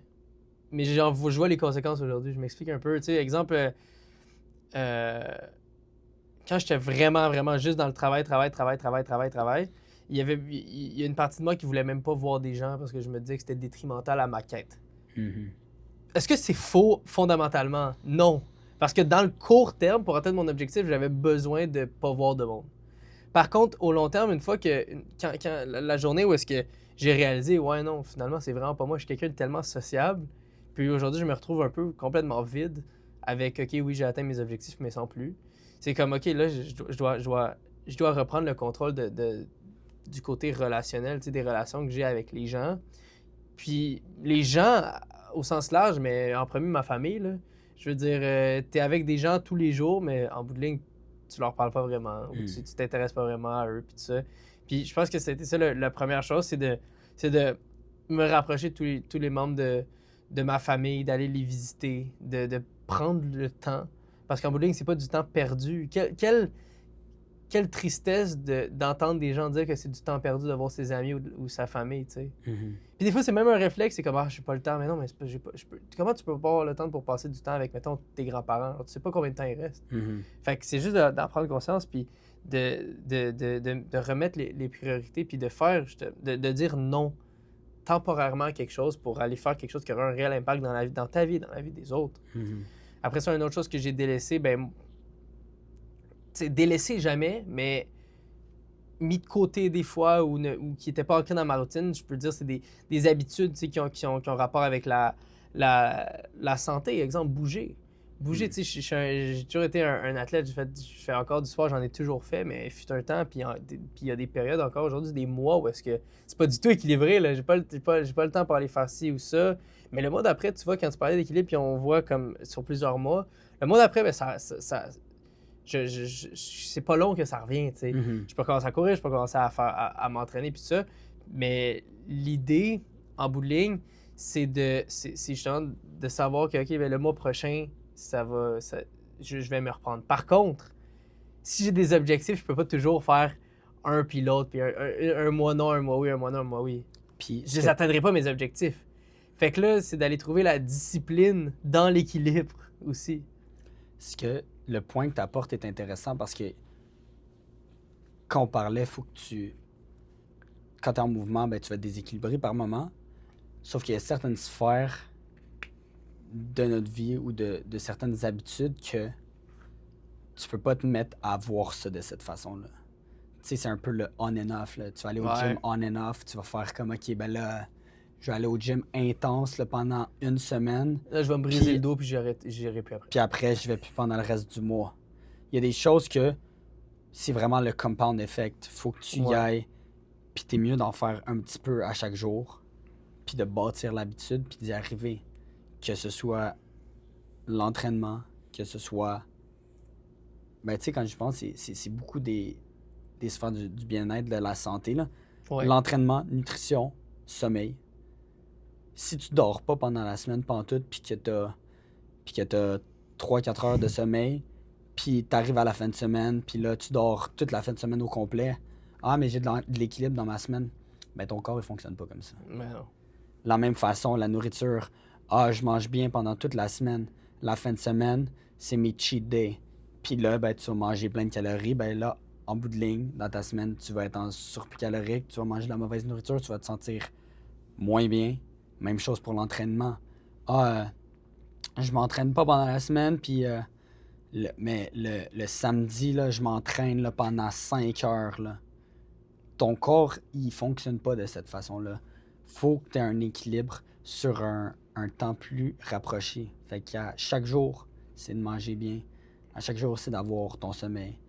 Mais je vois les conséquences aujourd'hui. Je m'explique un peu. Tu sais, exemple, quand j'étais vraiment, vraiment juste dans le travail, il y a une partie de moi qui voulait même pas voir des gens parce que je me disais que c'était détrimental à ma quête. Mm-hmm. Est-ce que c'est faux fondamentalement? Non. Parce que dans le court terme, pour atteindre mon objectif, j'avais besoin de pas voir de monde. Par contre, au long terme, une fois que quand la journée où est-ce que j'ai réalisé, ouais, non, finalement, c'est vraiment pas moi, je suis quelqu'un de tellement sociable. Puis aujourd'hui, je me retrouve un peu complètement vide avec, OK, oui, j'ai atteint mes objectifs, mais sans plus. C'est comme, OK, là, je dois reprendre le contrôle du côté relationnel, tu sais, des relations que j'ai avec les gens. Puis les gens, au sens large, mais en premier, ma famille, là, je veux dire, t'es avec des gens tous les jours, mais en bout de ligne, tu leur parles pas vraiment, ou tu t'intéresses pas vraiment à eux, puis tout ça. Puis je pense que c'était ça la première chose, c'est de me rapprocher de tous les membres de ma famille, d'aller les visiter, de prendre le temps. Parce qu'en bout de ligne, c'est pas du temps perdu. Quelle tristesse d'entendre des gens dire que c'est du temps perdu de voir ses amis ou sa famille, tu sais. Mhm. Puis des fois, c'est même un réflexe, c'est comme, ah, j'ai pas le temps. Mais non, mais comment tu peux pas avoir le temps pour passer du temps avec, mettons, tes grands-parents? Alors, tu sais pas combien de temps il reste. Mhm. Fait que c'est juste d'en prendre conscience, puis de remettre les priorités, puis de faire, de dire non temporairement à quelque chose pour aller faire quelque chose qui aura un réel impact dans ta vie, dans la vie des autres. Mhm. Après ça, une autre chose que j'ai délaissé, ben, c'est délaissé jamais, mais mis de côté des fois ou qui n'étaient pas ancrés dans ma routine, je peux dire c'est des habitudes qui ont rapport avec la santé. Exemple, bouger. Bouger, tu sais, j'ai toujours été un athlète, je fais encore du sport, j'en ai toujours fait, mais il fut un temps, puis il y a des périodes encore aujourd'hui, des mois où est-ce que c'est pas du tout équilibré, là, j'ai pas le temps pour aller faire ci ou ça. Mais le mois d'après, tu vois, quand tu parlais d'équilibre, puis on voit comme sur plusieurs mois, le mois d'après, ben, c'est pas long que ça revient, tu sais. Mhm. Je peux commencer à courir, je peux commencer à m'entraîner, puis ça. Mais l'idée, en bout de ligne, c'est justement de savoir que, OK, ben, le mois prochain, je vais me reprendre. Par contre, si j'ai des objectifs, je peux pas toujours faire un puis l'autre, puis un mois non, un mois oui, un mois non, un mois oui. Puis Je n'atteindrai pas mes objectifs. Fait que là, c'est d'aller trouver la discipline dans l'équilibre aussi. le point que tu apportes est intéressant parce que quand on parlait, faut que quand tu es en mouvement, ben, tu vas être déséquilibré par moment. Sauf qu'il y a certaines sphères de notre vie ou de certaines habitudes que tu peux pas te mettre à voir ça de cette façon-là. Tu sais, c'est un peu le on and off. Là. Tu vas aller au gym on and off, tu vas faire comme, OK, ben là, je vais aller au gym intense là, pendant une semaine. Là, je vais me briser le dos, puis j'irai plus après. Puis après, je vais plus pendant le reste du mois. Il y a des choses que c'est vraiment le compound effect. Faut que tu y ailles, puis t'es mieux d'en faire un petit peu à chaque jour, puis de bâtir l'habitude, puis d'y arriver. Que ce soit l'entraînement, que ce soit... Ben, tu sais, quand je pense, c'est beaucoup des sphères du bien-être, de la santé, là. Ouais. L'entraînement, nutrition, sommeil. Si tu dors pas pendant la semaine pantoute, puis que t'as 3-4 heures de sommeil, puis t'arrives à la fin de semaine, puis là, tu dors toute la fin de semaine au complet. Ah, mais j'ai de l'équilibre dans ma semaine. Ben, ton corps, il fonctionne pas comme ça. Mais non. De la même façon, la nourriture. Ah, je mange bien pendant toute la semaine. La fin de semaine, c'est mes cheat days. Puis là, ben, tu vas manger plein de calories. Ben là, en bout de ligne, dans ta semaine, tu vas être en surplus calorique, tu vas manger de la mauvaise nourriture, tu vas te sentir moins bien. Même chose pour l'entraînement. Ah, je m'entraîne pas pendant la semaine, puis mais le samedi, là, je m'entraîne là, pendant 5 heures. Là. Ton corps, il fonctionne pas de cette façon-là. Faut que tu aies un équilibre sur un temps plus rapproché. Fait qu'à chaque jour, c'est de manger bien. À chaque jour, c'est d'avoir ton sommeil.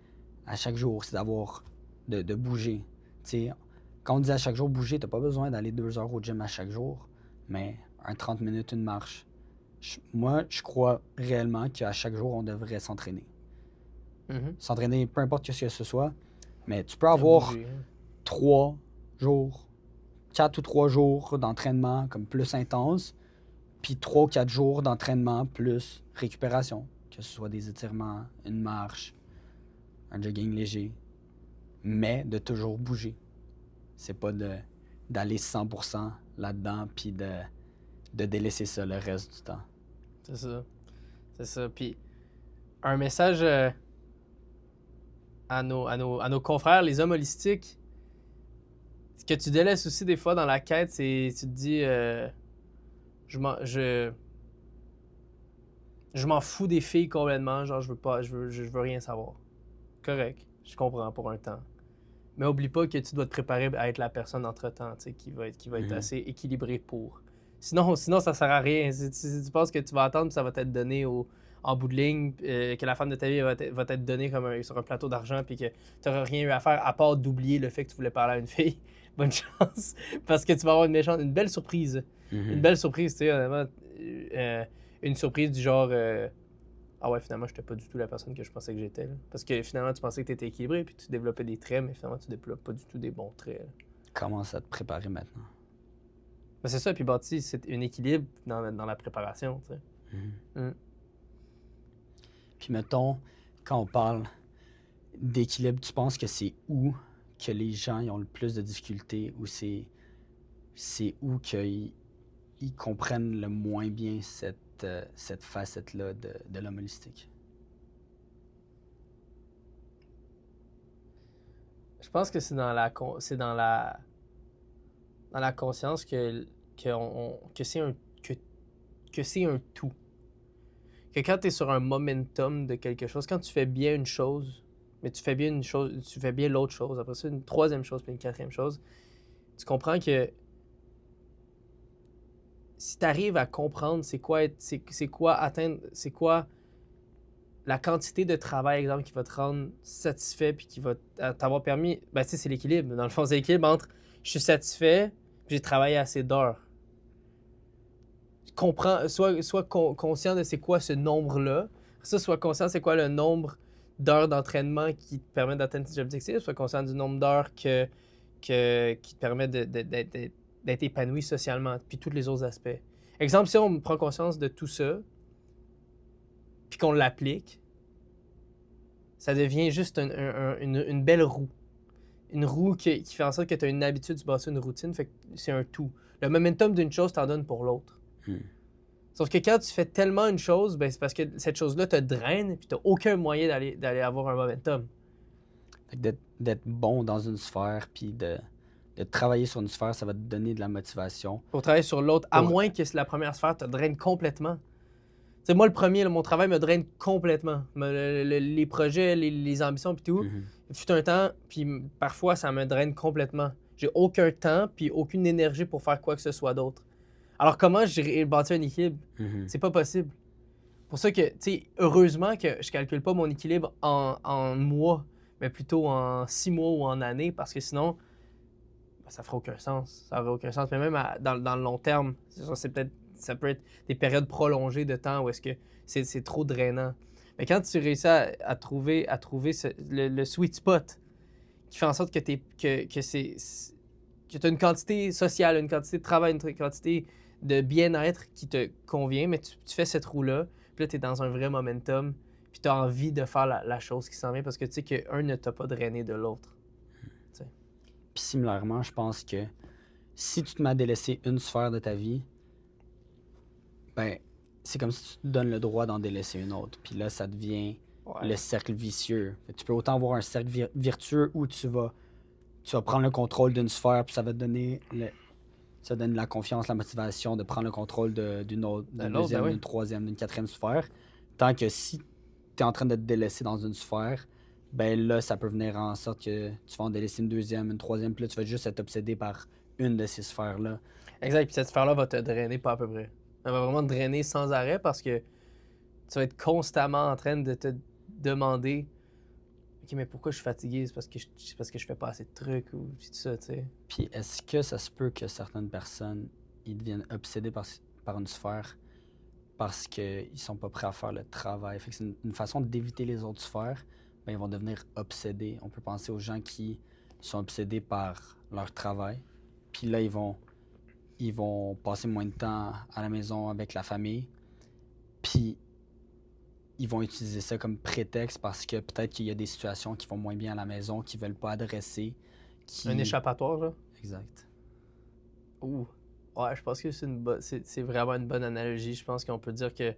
À chaque jour, c'est d'avoir de bouger. T'sais, quand on dit à chaque jour bouger, t'as pas besoin d'aller 2 heures au gym à chaque jour, mais un 30 minutes, une marche. Moi, je crois réellement qu'à chaque jour, on devrait s'entraîner. S'entraîner, peu importe ce que ce soit, mais tu peux avoir 3 jours, 4 ou 3 jours d'entraînement comme plus intense, puis 3 ou 4 jours d'entraînement plus récupération, que ce soit des étirements, une marche, un jogging léger, mais de toujours bouger. C'est pas d'aller 100% là-dedans, puis de délaisser ça le reste du temps. C'est ça. C'est ça. Puis, un message à nos confrères, les hommes holistiques. Ce que tu délaisses aussi des fois dans la quête, c'est tu te dis je m'en fous des filles complètement, genre je veux rien savoir. Correct, je comprends pour un temps. Mais oublie pas que tu dois te préparer à être la personne entre-temps, tu sais, qui va être assez équilibrée pour. Sinon, ça sert à rien. Si tu penses que tu vas attendre, ça va t'être donné en bout de ligne, que la femme de ta vie va t'être donnée comme sur un plateau d'argent, puis que tu n'auras rien eu à faire à part d'oublier le fait que tu voulais parler à une fille. Bonne chance, parce que tu vas avoir une belle surprise. Une belle surprise, tu sais, honnêtement. Une surprise du genre... ah ouais, finalement, je n'étais pas du tout la personne que je pensais que j'étais. Là. Parce que finalement, tu pensais que tu étais équilibré, puis tu développais des traits, mais finalement, tu développes pas du tout des bons traits. Là. Commence à te préparer maintenant. Ben, c'est ça, puis bâti, c'est un équilibre dans la préparation, tu sais. Mhm. Puis mettons, quand on parle d'équilibre, tu penses que c'est où que les gens ils ont le plus de difficultés ou c'est où qu'ils ils comprennent le moins bien cette facette-là de l'homme holistique? Je pense que c'est dans la conscience que que c'est un tout. Que quand tu es sur un momentum de quelque chose, quand tu fais bien une chose, mais tu fais bien une chose, tu fais bien l'autre chose, après ça, une troisième chose, puis une quatrième chose, tu comprends que si tu arrives à comprendre c'est quoi atteindre, c'est quoi la quantité de travail, exemple, qui va te rendre satisfait puis qui va t'avoir permis, ben, tu sais, c'est l'équilibre. Dans le fond, c'est l'équilibre entre je suis satisfait puis j'ai travaillé assez d'heures. Sois conscient de c'est quoi ce nombre-là. Ça, sois conscient de c'est quoi le nombre d'heures d'entraînement qui te permet d'atteindre tes objectifs. Sois conscient du nombre d'heures qui te permet d'être épanoui socialement, puis tous les autres aspects. Exemple, si on prend conscience de tout ça, puis qu'on l'applique, ça devient juste une belle roue. Une roue qui fait en sorte que tu as une habitude, tu bâtis une routine, fait que c'est un tout. Le momentum d'une chose t'en donne pour l'autre. Hmm. Sauf que quand tu fais tellement une chose, ben c'est parce que cette chose-là te draine puis tu n'as aucun moyen d'aller avoir un momentum. Fait que d'être bon dans une sphère, puis de travailler sur une sphère, ça va te donner de la motivation. Pour travailler sur l'autre, à Pour- moins que la première sphère te draine complètement. Tu sais, moi, le premier, là, mon travail me draine complètement. Les projets, les ambitions puis tout, Mhm. fut un temps, puis parfois, ça me draine complètement. J'ai aucun temps puis aucune énergie pour faire quoi que ce soit d'autre. Alors, comment j'ai bâti un équilibre? Mhm. C'est pas possible. Pour ça que, tu sais, heureusement que je calcule pas mon équilibre en mois, mais plutôt en 6 mois ou en années, parce que sinon, ben, ça ferait aucun sens. Ça n'aurait aucun sens. Mais même dans le long terme, ça peut être des périodes prolongées de temps où est-ce que c'est trop drainant. Mais quand tu réussis à trouver le sweet spot qui fait en sorte que tu as une quantité sociale, une quantité de travail, une quantité de bien-être qui te convient, mais tu fais cette roue-là, puis là, tu es dans un vrai momentum, puis tu as envie de faire la chose qui s'en vient parce que tu sais qu'un ne t'a pas drainé de l'autre. Puis similairement, je pense que si tu te mets à délaisser une sphère de ta vie, ben, c'est comme si tu te donnes le droit d'en délaisser une autre. Puis là, ça devient le cercle vicieux. Fait que tu peux autant avoir un cercle vertueux où tu vas prendre le contrôle d'une sphère, puis ça va te donner ça donne la confiance, la motivation de prendre le contrôle d'une autre, d'une L'autre, deuxième, ben oui. d'une troisième, d'une quatrième sphère. Tant que si tu es en train de te délaisser dans une sphère, ben là, ça peut venir en sorte que tu vas en délaisser une deuxième, une troisième, puis là, tu vas juste être obsédé par une de ces sphères-là. Exact, puis cette sphère-là va te drainer pas à peu près. Elle va vraiment te drainer sans arrêt parce que tu vas être constamment en train de te demander OK, mais pourquoi je suis fatigué? C'est parce que je fais pas assez de trucs ou tout ça, tu sais. Puis est-ce que ça se peut que certaines personnes ils deviennent obsédés par une sphère parce qu'ils sont pas prêts à faire le travail? Fait que c'est une façon d'éviter les autres sphères, ben, ils vont devenir obsédés. On peut penser aux gens qui sont obsédés par leur travail, puis là, ils vont passer moins de temps à la maison avec la famille, puis ils vont utiliser ça comme prétexte parce que peut-être qu'il y a des situations qui vont moins bien à la maison, qu'ils veulent pas adresser, Un échappatoire, là. Exact. Ouh. Ouais, je pense que c'est vraiment une bonne analogie. Je pense qu'on peut dire que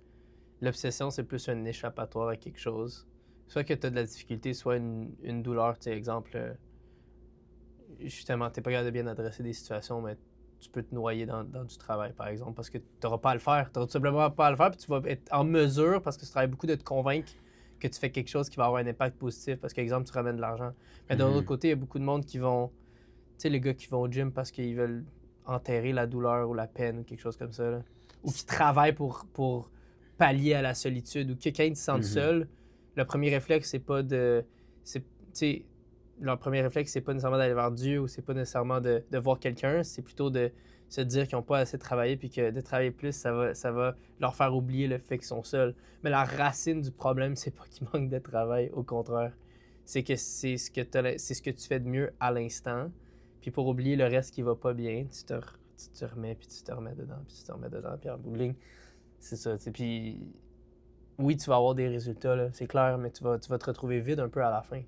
l'obsession, c'est plus un échappatoire à quelque chose. Soit que tu as de la difficulté, soit une douleur. Tu sais, exemple, justement, tu pas capable de bien adresser des situations, mais tu peux te noyer dans du travail, par exemple, parce que tu n'auras pas à le faire. Tu n'auras tout simplement pas à le faire, puis tu vas être en mesure, parce que tu travailles beaucoup, de te convaincre que tu fais quelque chose qui va avoir un impact positif, parce qu'exemple, tu ramènes de l'argent. Mais d'un autre côté, il y a beaucoup de monde qui vont, tu sais, les gars qui vont au gym parce qu'ils veulent enterrer la douleur ou la peine ou quelque chose comme ça, là. Ou qui travaillent pour pallier à la solitude, ou que quand ils se sentent seuls, le premier réflexe, c'est pas de... Tu sais, leur premier réflexe, c'est pas nécessairement d'aller vers Dieu ou c'est pas nécessairement de voir quelqu'un, c'est plutôt de se dire qu'ils n'ont pas assez travaillé puis que de travailler plus, ça va leur faire oublier le fait qu'ils sont seuls. Mais la racine du problème, c'est pas qu'ils manquent de travail, au contraire. C'est que c'est ce que tu fais de mieux à l'instant. Puis pour oublier le reste qui va pas bien, tu te remets, puis tu te remets dedans, puis tu te remets dedans, puis en bout de ligne, c'est ça, tu sais. Puis oui, tu vas avoir des résultats, là, c'est clair, mais tu vas te retrouver vide un peu à la fin.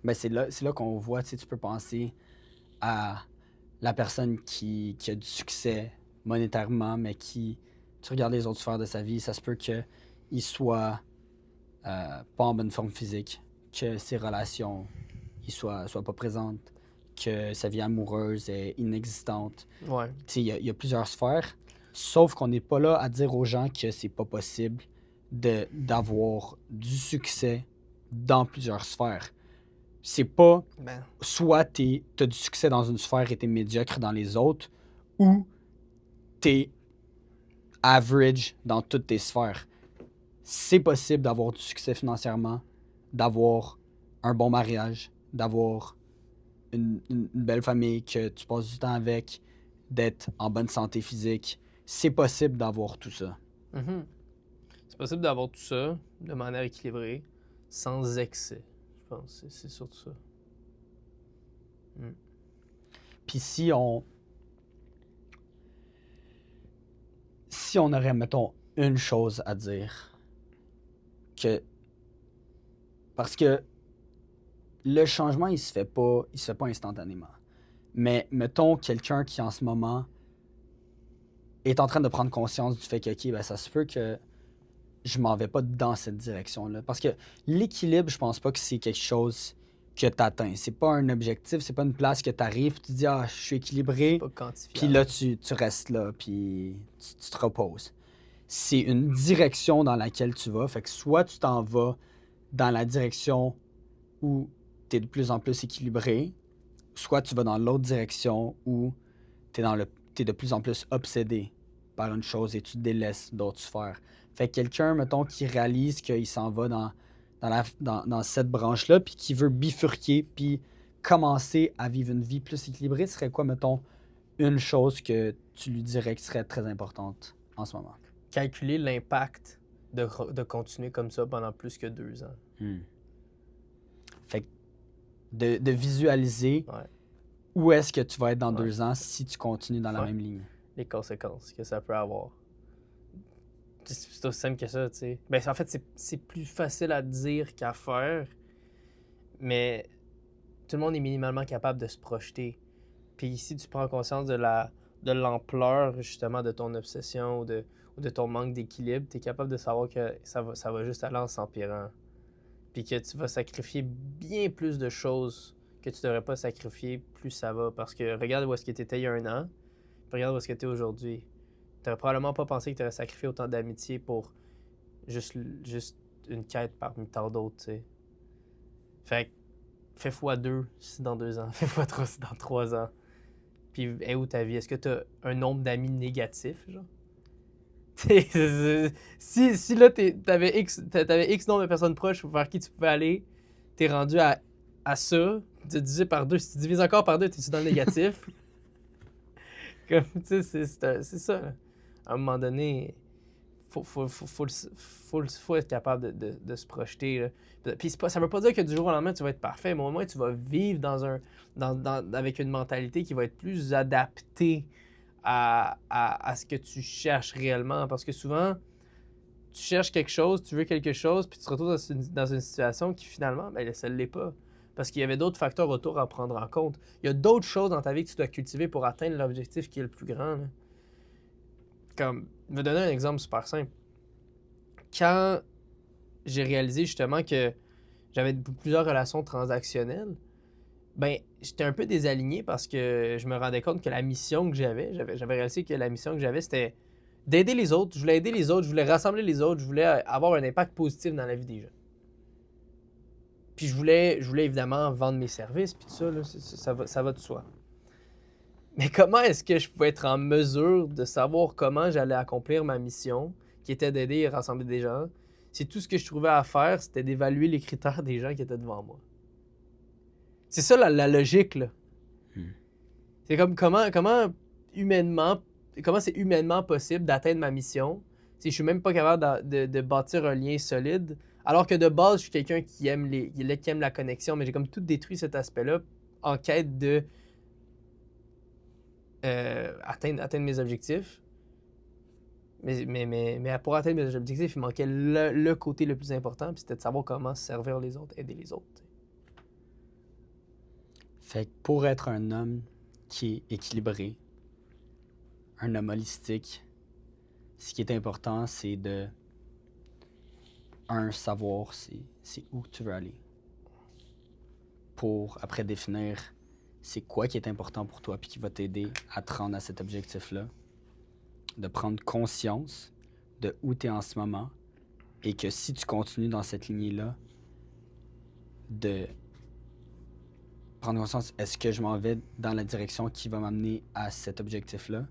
Ben, c'est là qu'on voit, tu sais, tu peux penser à la personne qui a du succès monétairement, mais qui, tu regardes les autres sphères de sa vie, ça se peut qu'il soit pas en bonne forme physique, que ses relations soient pas présentes, que sa vie amoureuse est inexistante. Ouais. Tu sais, il y a plusieurs sphères, sauf qu'on n'est pas là à dire aux gens que c'est pas possible d'avoir du succès dans plusieurs sphères. C'est pas Ben, soit t'as du succès dans une sphère et t'es médiocre dans les autres, ou t'es average dans toutes tes sphères. C'est possible d'avoir du succès financièrement, d'avoir un bon mariage, d'avoir une belle famille que tu passes du temps avec, d'être en bonne santé physique. C'est possible d'avoir tout ça. mhm. C'est possible d'avoir tout ça de manière équilibrée, sans excès. Je pense que c'est surtout ça. Puis si on aurait, mettons, une chose à dire, parce que le changement, il se fait pas instantanément. Mais mettons quelqu'un qui en ce moment est en train de prendre conscience du fait que, OK, ben, ça se peut que je m'en vais pas dans cette direction-là. Parce que l'équilibre, je pense pas que c'est quelque chose que tu atteins. C'est pas un objectif, c'est pas une place que tu arrives, tu te dis, ah, je suis équilibré, Pas quantifiable. puis là, tu restes là, puis tu te reposes. C'est une direction dans laquelle tu vas. Fait que soit tu t'en vas dans la direction où tu es de plus en plus équilibré, soit tu vas dans l'autre direction où tu es de plus en plus obsédé par une chose et tu délaisses d'autres sphères. Fait que quelqu'un, mettons, qui réalise qu'il s'en va dans cette branche-là, puis qui veut bifurquer, puis commencer à vivre une vie plus équilibrée, ce serait quoi, mettons, une chose que tu lui dirais qui serait très importante en ce moment? Calculer l'impact de continuer comme ça pendant plus que 2 ans. Fait que de visualiser Ouais. où est-ce que tu vas être dans Ouais. 2 ans si tu continues dans la Ouais. même ligne. Les conséquences que ça peut avoir. C'est aussi simple que ça, tu sais. Ben, en fait, c'est plus facile à dire qu'à faire, mais tout le monde est minimalement capable de se projeter. Puis ici, tu prends conscience de l'ampleur, justement, de ton obsession ou de ton manque d'équilibre, tu es capable de savoir que ça va juste aller en s'empirant. Puis que tu vas sacrifier bien plus de choses que tu devrais pas sacrifier, plus ça va. Parce que regarde où est-ce que tu étais il y a 1 an, puis regarde où est-ce que tu es aujourd'hui. Tu n'aurais probablement pas pensé que tu aurais sacrifié autant d'amitié pour juste une quête parmi tant d'autres, tu sais. Fait que fais x2 si dans 2 ans, fais x3 si dans 3 ans. Puis est où ta vie? Est-ce que tu as un nombre d'amis négatifs, genre? Si là, t'avais X nombre de personnes proches vers qui tu pouvais aller, t'es rendu à ça, tu divises par 2. Si tu divises encore par 2, t'es-tu dans le négatif? Comme, tu sais, c'est ça. Là. À un moment donné, faut être capable de se projeter. Là. Puis ça veut pas dire que du jour au lendemain, tu vas être parfait, mais au moins, tu vas vivre avec une mentalité qui va être plus adaptée à ce que tu cherches réellement. Parce que souvent, tu cherches quelque chose, tu veux quelque chose, puis tu te retrouves dans une situation qui finalement, ben, ça ne l'est pas. Parce qu'il y avait d'autres facteurs autour à prendre en compte. Il y a d'autres choses dans ta vie que tu dois cultiver pour atteindre l'objectif qui est le plus grand. Là. Comme, je vais donner un exemple super simple. Quand j'ai réalisé justement que j'avais plusieurs relations transactionnelles, ben, j'étais un peu désaligné parce que je me rendais compte que la mission que j'avais réalisé que la mission que j'avais, c'était d'aider les autres. Je voulais aider les autres, je voulais rassembler les autres, je voulais avoir un impact positif dans la vie des gens. Puis je voulais évidemment vendre mes services, puis tout ça, là, ça va de soi. Mais comment est-ce que je pouvais être en mesure de savoir comment j'allais accomplir ma mission, qui était d'aider et rassembler des gens, si tout ce que je trouvais à faire, c'était d'évaluer les critères des gens qui étaient devant moi? C'est ça la logique, là. C'est comme comment c'est humainement possible d'atteindre ma mission si je suis même pas capable de bâtir un lien solide, alors que de base, je suis quelqu'un qui aime la connexion, mais j'ai comme tout détruit cet aspect-là en quête de atteindre mes objectifs. Mais pour atteindre mes objectifs, il manquait le côté le plus important, puis c'était de savoir comment servir les autres, aider les autres. T'sais. Fait que pour être un homme qui est équilibré, un homme holistique, ce qui est important, c'est de savoir c'est où tu veux aller. Pour après définir c'est quoi qui est important pour toi puis qui va t'aider à te rendre à cet objectif-là. De prendre conscience de où tu es en ce moment et que si tu continues dans cette lignée-là, de prendre conscience, est-ce que je m'en vais dans la direction qui va m'amener à cet objectif-là?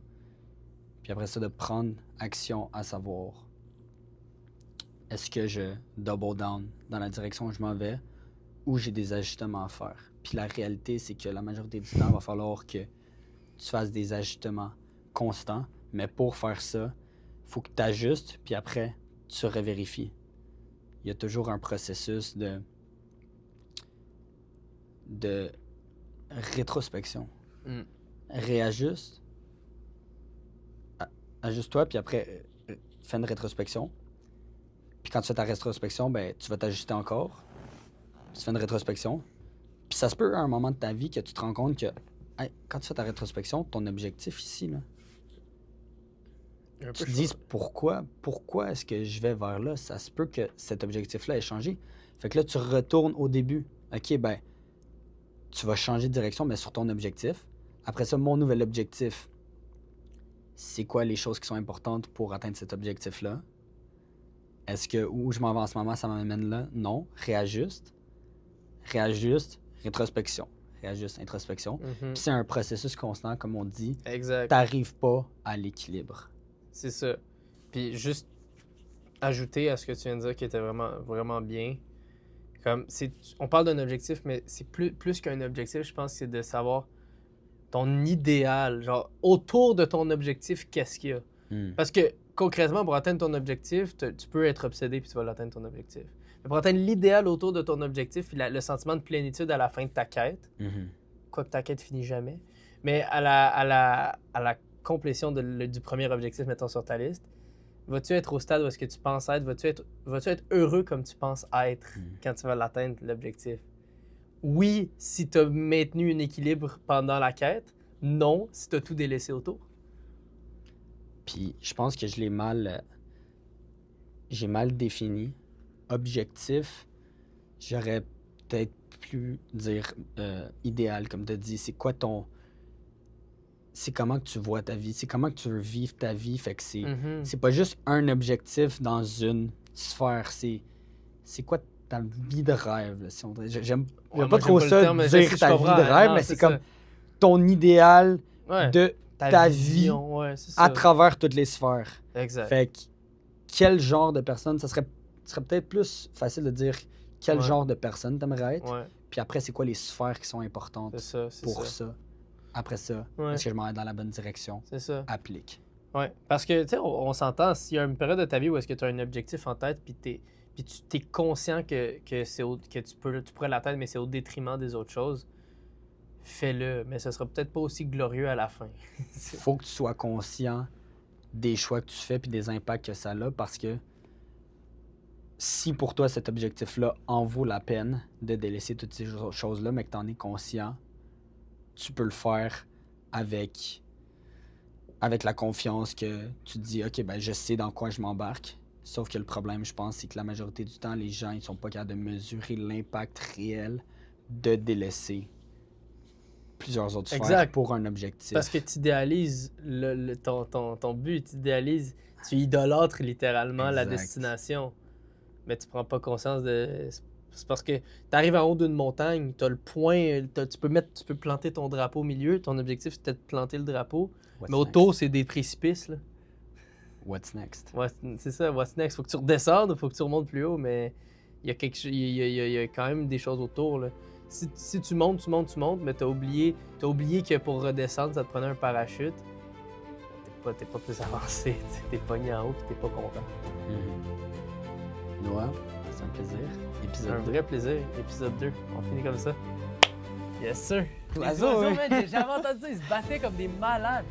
Puis après ça, de prendre action à savoir, est-ce que je double down dans la direction où je m'en vais ou j'ai des ajustements à faire? Puis la réalité, c'est que la majorité du temps, il va falloir que tu fasses des ajustements constants. Mais pour faire ça, il faut que tu ajustes, puis après, tu revérifies. Il y a toujours un processus de rétrospection. Réajuste, ajuste-toi, puis après, fais une rétrospection. Puis quand tu fais ta rétrospection, ben, tu vas t'ajuster encore. Puis tu fais une rétrospection. Puis ça se peut à un moment de ta vie que tu te rends compte que hey, quand tu fais ta rétrospection, ton objectif ici, là, tu te dises pourquoi est-ce que je vais vers là? Ça se peut que cet objectif-là ait changé. Fait que là, tu retournes au début. OK, ben, tu vas changer de direction, mais sur ton objectif. Après ça, mon nouvel objectif, c'est quoi les choses qui sont importantes pour atteindre cet objectif-là? Est-ce que où je m'en vais en ce moment, ça m'amène là? Non. Réajuste, rétrospection. Réajuste, introspection. Puis c'est un processus constant, comme on dit. Exact. T'arrives pas à l'équilibre. C'est ça. Puis juste ajouter à ce que tu viens de dire qui était vraiment, vraiment bien. Comme on parle d'un objectif, mais c'est plus qu'un objectif, je pense que c'est de savoir ton idéal. Genre, autour de ton objectif, qu'est-ce qu'il y a? Parce que concrètement, pour atteindre ton objectif, tu peux être obsédé puis tu vas l'atteindre ton objectif. Mais pour atteindre l'idéal autour de ton objectif, puis le sentiment de plénitude à la fin de ta quête, quoique ta quête finit jamais, mais à la complétion du premier objectif, mettons sur ta liste, vas-tu être au stade où est-ce que tu penses être? Vas-tu être heureux comme tu penses être quand tu vas l'atteindre, l'objectif? Oui, si tu as maintenu un équilibre pendant la quête. Non, si tu as tout délaissé autour. Puis je pense que j'ai mal défini. Objectif, j'aurais peut-être pu dire idéal, comme tu as dit. C'est quoi c'est comment que tu vois ta vie, c'est comment que tu veux vivre ta vie. Fait que c'est pas juste un objectif dans une sphère, c'est quoi ta vie de rêve. Là, si on dirait. J'aime pas trop ça, dire ta vie de rêve, mais c'est comme ton idéal de ta vie à travers toutes les sphères. Exact. Fait que quel genre de personne, ce serait peut-être plus facile de dire quel genre de personne t'aimerais être. Puis après, c'est quoi les sphères qui sont importantes pour ça. Après ça, est-ce que je m'en vais dans la bonne direction? C'est ça. Applique. Ouais, parce que, tu sais, on s'entend, s'il y a une période de ta vie où est-ce que tu as un objectif en tête, puis tu es conscient que tu pourrais l'atteindre, mais c'est au détriment des autres choses, fais-le, mais ce sera peut-être pas aussi glorieux à la fin. Faut que tu sois conscient des choix que tu fais puis des impacts que ça a, parce que si pour toi cet objectif-là en vaut la peine de délaisser toutes ces choses-là, mais que tu en es conscient, tu peux le faire avec la confiance que tu te dis « Ok, ben je sais dans quoi je m'embarque ». Sauf que le problème, je pense, c'est que la majorité du temps, les gens ils sont pas capables de mesurer l'impact réel de délaisser plusieurs autres sphères pour un objectif. Parce que tu idéalises ton but, tu idolâtres littéralement la destination. Mais tu prends pas conscience de... C'est parce que tu arrives en haut d'une montagne, tu as le point, tu peux planter ton drapeau au milieu, ton objectif c'est de planter le drapeau, mais autour c'est des précipices. Là. What's next? C'est ça, what's next? Faut que tu redescendes, faut que tu remontes plus haut, mais il y a quand même des choses autour. Là. Si tu montes, mais t'as oublié que pour redescendre, ça te prenait un parachute. T'es pas plus avancé, t'es pogné en haut et t'es pas content. Noah, c'est un plaisir. Épisode 2. Vrai plaisir. Épisode 2. On finit comme ça. Yes, sir. Les Oiseaux, oiseaux, hein. man, j'ai jamais entendu ça. Ils se battaient comme des malades.